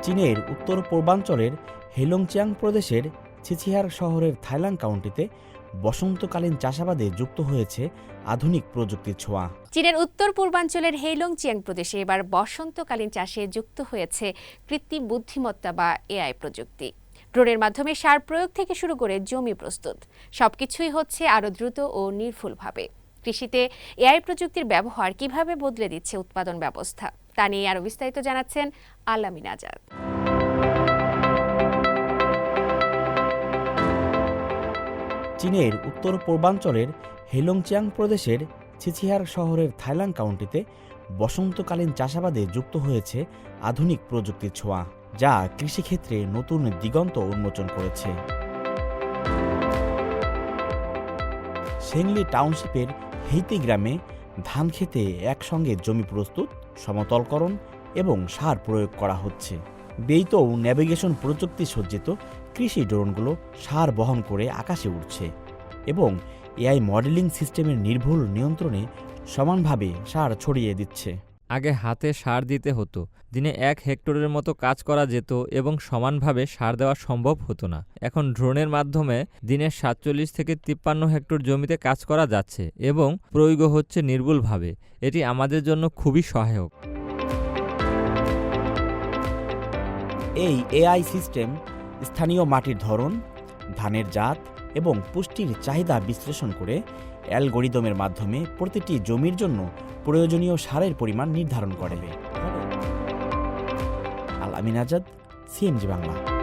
চীনের উত্তর পূর্বাঞ্চলের হেলংচিয়াং প্রদেশের ছিছিহার শহরের থাইলাং কাউন্টিতে বসন্তকালীন চাষাবাদে যুক্ত হয়েছে আধুনিক প্রযুক্তির ছোঁয়া। চীনের উত্তর পূর্বাঞ্চলের হেইলংচিয়াং প্রদেশে এবার বসন্তকালীন চাষে যুক্ত হয়েছে কৃত্রিম বুদ্ধিমত্তা বা এআই প্রযুক্তি। ড্রোনের মাধ্যমে সার প্রয়োগ থেকে শুরু করে জমি প্রস্তুত সবকিছুই হচ্ছে আরও দ্রুত ও নির্ভুলভাবে। কৃষিতে এআই প্রযুক্তির ব্যবহার কিভাবে বদলে দিচ্ছে উৎপাদন ব্যবস্থা, তা নিয়ে আরও বিস্তারিত জানাচ্ছেন আল-আমিন আজাদ। চীনের উত্তর পূর্বাঞ্চলের হেলংচিয়াং প্রদেশের ছিছিহার শহরের থাইলাং কাউন্টিতে বসন্তকালীন চাষাবাদে যুক্ত হয়েছে আধুনিক প্রযুক্তির ছোঁয়া, যা কৃষিক্ষেত্রে নতুন দিগন্ত উন্মোচন করেছে। সেংলি টাউনশিপের হেইতি গ্রামে ধান খেতে একসঙ্গে জমি প্রস্তুত, সমতলকরণ এবং সার প্রয়োগ করা হচ্ছে। বেইতো নেভিগেশন প্রযুক্তি সজ্জিত কৃষি ড্রোনগুলো সার বহন করে আকাশে উঠছে এবং এআই মডেলিং সিস্টেমের নির্ভুল নিয়ন্ত্রণে সমানভাবে সার ছড়িয়ে দিচ্ছে। আগে হাতে সার দিতে হতো, দিনে 1 হেক্টরের মতো কাজ করা যেত এবং সমানভাবে সার দেওয়া সম্ভব হতো না। এখন ড্রোনের মাধ্যমে দিনে 47 থেকে 53 হেক্টর জমিতে কাজ করা যাচ্ছে এবং প্রয়োগ হচ্ছে নির্ভুলভাবে। এটি আমাদের জন্য খুবই সহায়ক। এই এআই সিস্টেম স্থানীয় মাটির ধরন, ধানের জাত এবং পুষ্টির চাহিদা বিশ্লেষণ করে অ্যালগরিদমের মাধ্যমে প্রতিটি জমির জন্য প্রয়োজনীয় সারের পরিমাণ নির্ধারণ করে। আল-আমিন আজাদ, সিএমজি বাংলা।